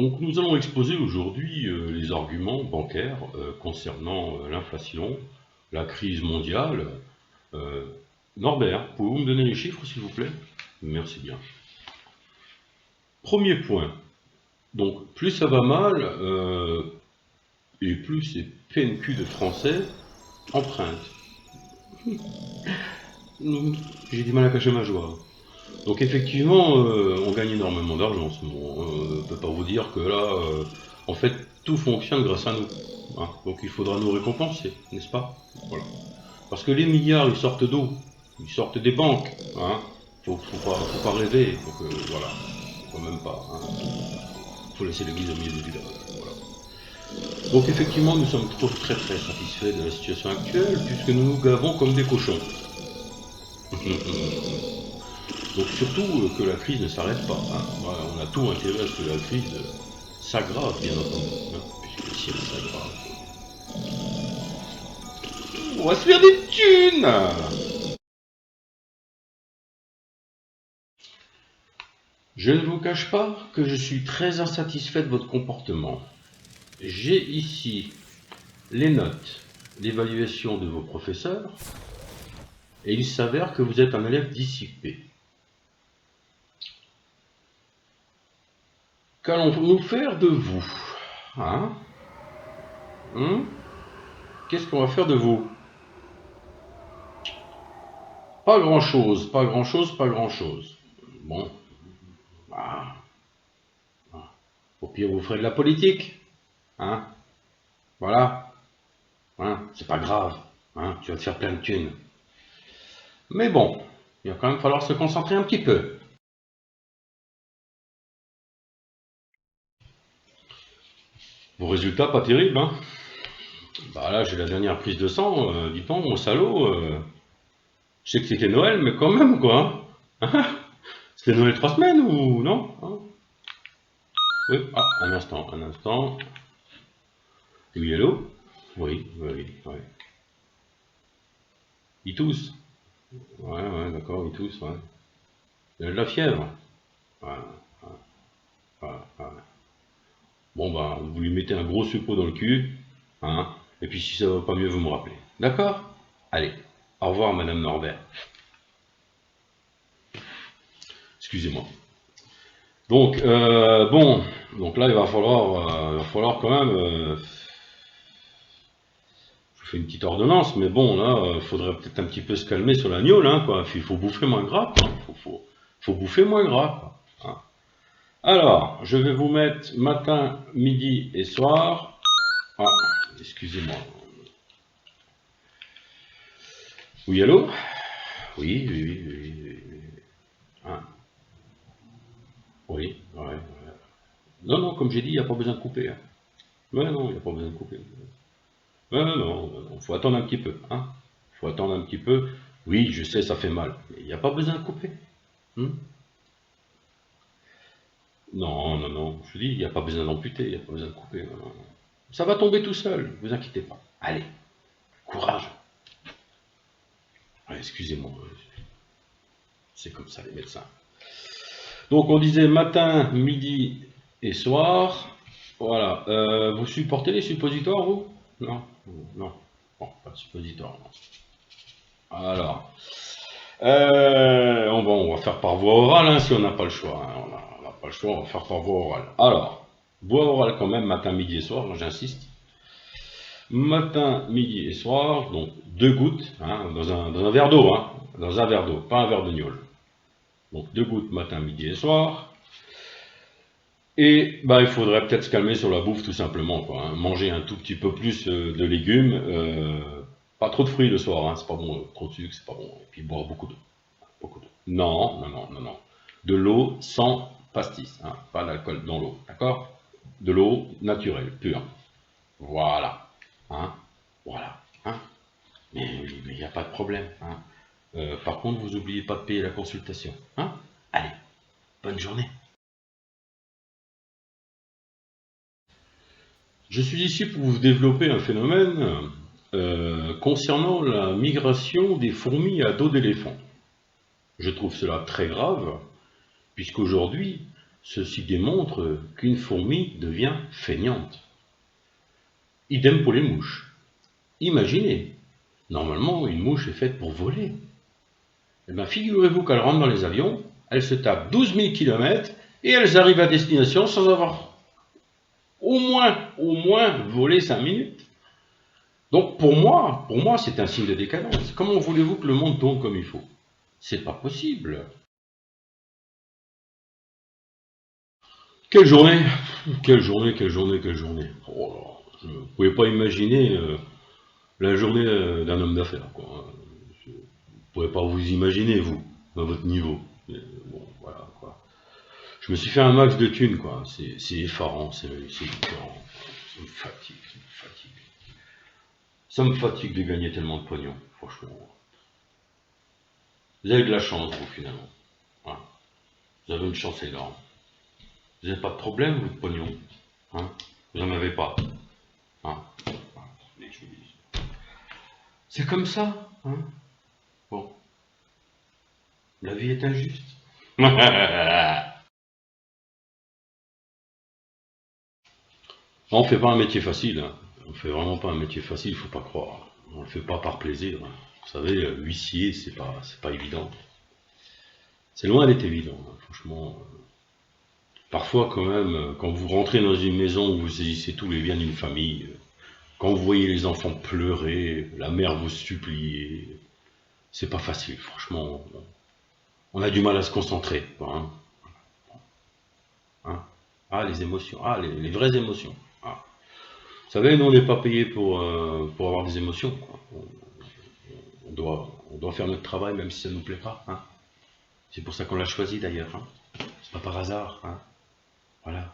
Donc nous allons exposer aujourd'hui les arguments bancaires concernant l'inflation, la crise mondiale. Euh, Norbert, pouvez-vous me donner les chiffres s'il vous plaît? Merci bien. Premier point, donc plus ça va mal et plus ces PNQ de français empruntent. J'ai du mal à cacher ma joie. Donc effectivement, on gagne énormément d'argent en ce moment. Je ne peux pas vous dire que là, en fait, tout fonctionne grâce à nous. Hein. Donc il faudra nous récompenser, n'est-ce pas? Voilà. Parce que les milliards, ils sortent d'où? Ils sortent des banques. Hein. Faut pas rêver. Donc voilà, quand même pas. Hein. Faut laisser l'église au milieu du village. Voilà. Donc effectivement, nous sommes très satisfaits de la situation actuelle, puisque nous nous gavons comme des cochons. Donc surtout que la crise ne s'arrête pas. Hein. Voilà, on a tout intérêt à ce que la crise s'aggrave, bien entendu. Hein, puisque si elle s'aggrave, on va se faire des thunes. Je ne vous cache pas que je suis très insatisfait de votre comportement. J'ai ici les notes d'évaluation de vos professeurs, et il s'avère que vous êtes un élève dissipé. Qu'allons-nous faire de vous? Hein? Qu'est-ce qu'on va faire de vous? Pas grand-chose, pas grand-chose, pas grand-chose. Bon, ah, au pire vous ferez de la politique, hein? Voilà, hein? C'est pas grave, hein? Tu vas te faire plein de thunes. Mais bon, il va quand même falloir se concentrer un petit peu. Vos résultats pas terribles, hein? Bah là, j'ai la dernière prise de sang, dis donc, mon salaud. Je sais que c'était Noël, mais quand même, quoi. Hein. C'était Noël 3 semaines ou non? Hein. Oui, ah, un instant, un instant. Oui, allô? Oui, oui, oui. Il tousse. Ouais, d'accord, il tousse, ouais. Il a de la fièvre. Ouais, ouais. Bon, bah, vous lui mettez un gros suppôt dans le cul, hein, et puis si ça va pas mieux, vous me rappelez. D'accord? Allez, au revoir, Madame Norbert. Excusez-moi. Donc, bon, donc là, il va falloir quand même, je fais une petite ordonnance, mais bon, là, il faudrait peut-être un petit peu se calmer sur la gnôle, hein, quoi. Il faut bouffer moins gras, quoi. Faut bouffer moins gras, quoi. Hein. Alors, je vais vous mettre matin, midi et soir. Ah, excusez-moi. Oui, allô? Oui. Ah, oui, ouais. Non, non, comme j'ai dit, il n'y a pas besoin de couper. Hein. Ouais, non, il n'y a pas besoin de couper. Ouais, non, faut attendre un petit peu. Hein. Faut attendre un petit peu. Oui, je sais, ça fait mal, mais il n'y a pas besoin de couper. Hmm. Non, je vous dis, il n'y a pas besoin d'amputer, il n'y a pas besoin de couper. Non, non. Ça va tomber tout seul, ne vous inquiétez pas. Allez, courage. Ouais, excusez-moi, c'est comme ça les médecins. Donc on disait matin, midi et soir. Voilà. Vous supportez les suppositoires, vous? Non, non. Bon, pas de suppositoire. Non. Alors, on va faire par voie orale hein, si on n'a pas le choix. Hein. On n'a pas le choix, on va faire par voie orale. Alors, voie orale quand même, matin, midi et soir, j'insiste. Matin, midi et soir, donc 2 gouttes hein, dans un verre d'eau, hein, dans un verre d'eau, pas un verre de gnôle. Donc 2 gouttes matin, midi et soir. Et bah, il faudrait peut-être se calmer sur la bouffe tout simplement. Quoi, hein. Manger un tout petit peu plus de légumes, pas trop de fruits le soir, hein, c'est pas bon, trop de sucre, c'est pas bon. Et puis boire beaucoup d'eau. Beaucoup d'eau. Non. De l'eau sans pastis, hein, pas d'alcool dans l'eau, d'accord? De l'eau naturelle, pure. Voilà. Hein, voilà. Hein. Mais il n'y a pas de problème. Hein. Par contre, vous n'oubliez pas de payer la consultation. Hein. Allez, bonne journée. Je suis ici pour vous développer un phénomène concernant la migration des fourmis à dos d'éléphant. Je trouve cela très grave, puisqu'aujourd'hui, Ceci démontre qu'une fourmi devient feignante. Idem pour les mouches. Imaginez, normalement une mouche est faite pour voler. Eh bien figurez-vous qu'elles rentrent dans les avions, elles se tapent 12 000 km et elles arrivent à destination sans avoir au moins volé 5 minutes. Donc pour moi c'est un signe de décadence. Comment voulez-vous que le monde tourne comme il faut? C'est pas possible. Quelle journée! Quelle journée, quelle journée, quelle journée. Oh là, je ne pouvais pas imaginer la journée d'un homme d'affaires, quoi. Vous ne pouvez pas vous imaginer, vous, à votre niveau. Mais bon, voilà, quoi. Je me suis fait un max de thunes, quoi. C'est effarant, c'est différent. Ça me fatigue, ça me fatigue. Ça me fatigue de gagner tellement de pognon, franchement. Vous avez de la chance, vous, finalement. Voilà. Vous avez une chance énorme. Vous n'avez pas de problème, vous, de pognon. Hein, vous n'en avez pas. Hein. C'est comme ça. Hein. Bon, la vie est injuste. On ne fait pas un métier facile. Hein. On ne fait vraiment pas un métier facile, il ne faut pas croire. On ne le fait pas par plaisir. Hein. Vous savez, huissier, c'est pas évident. C'est loin d'être évident, hein, franchement. Parfois, quand même, quand vous rentrez dans une maison où vous saisissez tous les biens d'une famille, quand vous voyez les enfants pleurer, la mère vous supplier, c'est pas facile, franchement. On a du mal à se concentrer, quoi, hein. Hein. Ah, les émotions, ah, les vraies émotions. Ah. Vous savez, nous, on n'est pas payé pour avoir des émotions, quoi. On doit faire notre travail même si ça ne nous plaît pas. Hein. C'est pour ça qu'on l'a choisi d'ailleurs. Hein. C'est pas par hasard. Hein. Voilà.